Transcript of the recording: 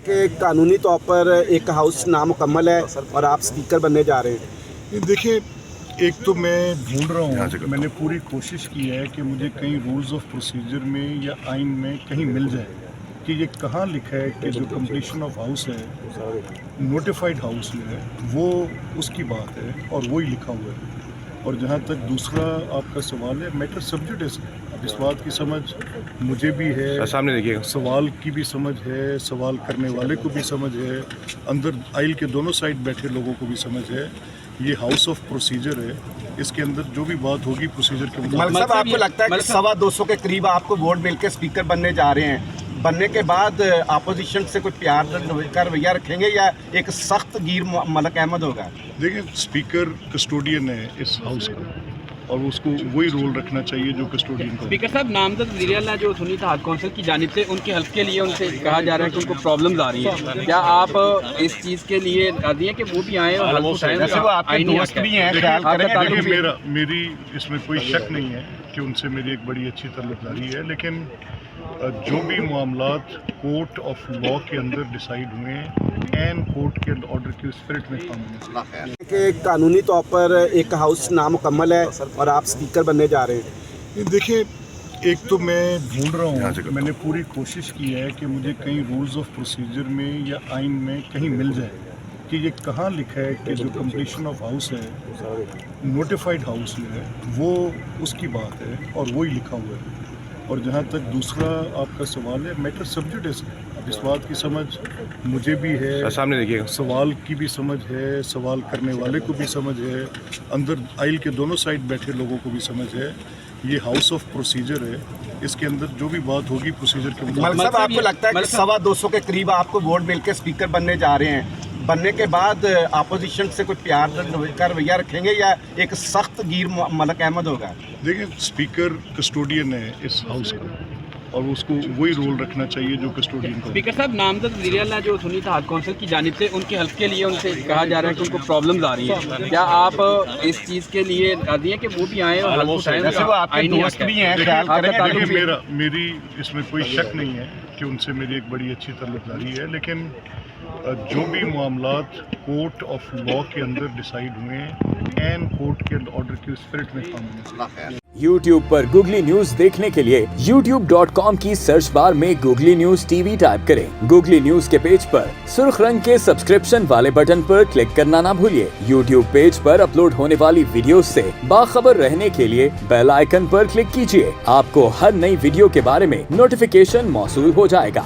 کہ قانونی طور پر ایک ہاؤس نامکمل ہے اور آپ اسپیکر بننے جا رہے ہیں. دیکھیں، ایک تو میں ڈھونڈ رہا ہوں، میں نے پوری کوشش کی ہے کہ مجھے کہیں رولز آف پروسیجر میں یا آئین میں کہیں مل جائے کہ یہ کہاں لکھا ہے کہ جو کمپلیشن آف ہاؤس ہے نوٹیفائڈ ہاؤس جو ہے وہ اس کی بات ہے اور وہی لکھا ہوا ہے. اور جہاں تک دوسرا آپ کا سوال ہے، میٹر سب جوڈس ہے. اب اس بات کی سمجھ مجھے بھی ہے، سامنے دیکھیے گا، سوال کی بھی سمجھ ہے، سوال کرنے والے کو بھی سمجھ ہے، اندر آئل کے دونوں سائڈ بیٹھے لوگوں کو بھی سمجھ ہے. یہ ہاؤس آف پروسیجر ہے، اس کے اندر جو بھی بات ہوگی پروسیجر کے ملک مطابق. صاحب، آپ کو لگتا ہے کہ 250 کے قریب آپ کو ووٹ مل کے اسپیکر بننے جا رہے ہیں، بننے کے بعد اپوزیشن سے کوئی پیار کا رویہ رکھیں گے یا ایک سخت گیر ملک احمد ہوگا؟ دیکھیں، اسپیکر کسٹوڈین ہے اس ہاؤس کا اور اس کو وہی رول رکھنا چاہیے جو کسٹوڈین کا. اسپیکر صاحب، نامزد وزیر اعلیٰ جو سنی اتحاد کونسل کی جانب سے ان کے حلف کے لیے ان سے کہا جا رہا ہے کہ ان کو پرابلمز آ رہی ہیں، کیا آپ اس چیز کے لیے راضی ہیں کہ وہ بھی آئیں اور حلف اٹھائیں؟ ویسے وہ آپ کے دوست بھی ہیں، خیال کریں گے. دیکھیں، میری اس میں کوئی شک نہیں ہے کہ ان سے میری ایک بڑی اچھی تعلق داری ہے، لیکن جو بھی معاملات کورٹ آف لاء کے اندر ڈیسائیڈ ہوئے ہیں این کورٹ کے آرڈر کی اسپرٹ میں کام ہوئے. کہ قانونی طور پر ایک ہاؤس نامکمل ہے اور آپ اسپیکر بننے جا رہے ہیں. دیکھیں، ایک تو میں ڈھونڈ رہا ہوں، میں نے پوری کوشش کی ہے کہ مجھے کہیں رولز آف پروسیجر میں یا آئین میں کہیں مل جائے کہ یہ کہاں لکھا ہے کہ جو کمپلیشن آف ہاؤس ہے نوٹیفائڈ ہاؤس جو ہے وہ اس کی بات ہے اور وہی لکھا ہوا ہے. اور جہاں تک دوسرا آپ کا سوال ہے، میٹر سب جوڈس ہے. اب اس بات کی سمجھ مجھے بھی ہے، سامنے دیکھیے گا، سوال کی بھی سمجھ ہے، سوال کرنے والے کو بھی سمجھ ہے، اندر آئل کے دونوں سائڈ بیٹھے لوگوں کو بھی سمجھ ہے. یہ ہاؤس آف پروسیجر ہے، اس کے اندر جو بھی بات ہوگی پروسیجر کے ملک مطابق. صاحب، آپ کو لگتا ہے کہ 250 کے قریب آپ کو ووٹ مل کے اسپیکر بننے جا رہے ہیں، بننے کے بعد اپوزیشن سے کوئی پیار کا رویہ رکھیں گے یا ایک سخت گیر ملک احمد ہوگا؟ دیکھیں، اسپیکر کسٹوڈین ہے اس ہاؤس کا اور اس کو وہی رول رکھنا چاہیے جو کسٹوڈین کا. اسپیکر صاحب، نامزد وزیر اعلیٰ جو سنی اتحاد کونسل کی جانب سے ان کے حلف کے لیے ان سے کہا جا رہا ہے کہ ان کو پرابلمز آ رہی ہیں، کیا آپ اس چیز کے لیے راضی ہیں کہ وہ بھی آئیں اور حلف اٹھائیں؟ ویسے وہ آپ کے دوست بھی ہیں، خیال کریں گے. دیکھیں، میری اس میں کوئی شک نہیں ہے کہ ان سے میری ایک بڑی اچھی تعلق داری ہے، لیکن جو بھی معاملات کورٹ آف لاء کے اندر ڈیسائیڈ ہوئے ہیں این کورٹ کے آرڈر کی اسپرٹ میں کام ہوئے. YouTube پر گوگلی نیوز دیکھنے کے لیے youtube.com کی سرچ بار میں googly news T V type کریں. گوگلی نیوز کے پیج پر سرخ رنگ کے سبسکرپشن والے بٹن پر کلک کرنا نہ بھولیے. YouTube پیج پر اپلوڈ ہونے والی ویڈیوز سے باخبر رہنے کے لیے بیل آئیکن پر کلک کیجیے. آپ کو ہر نئی ویڈیو کے بارے میں نوٹیفیکیشن موصول ہو جائے گا.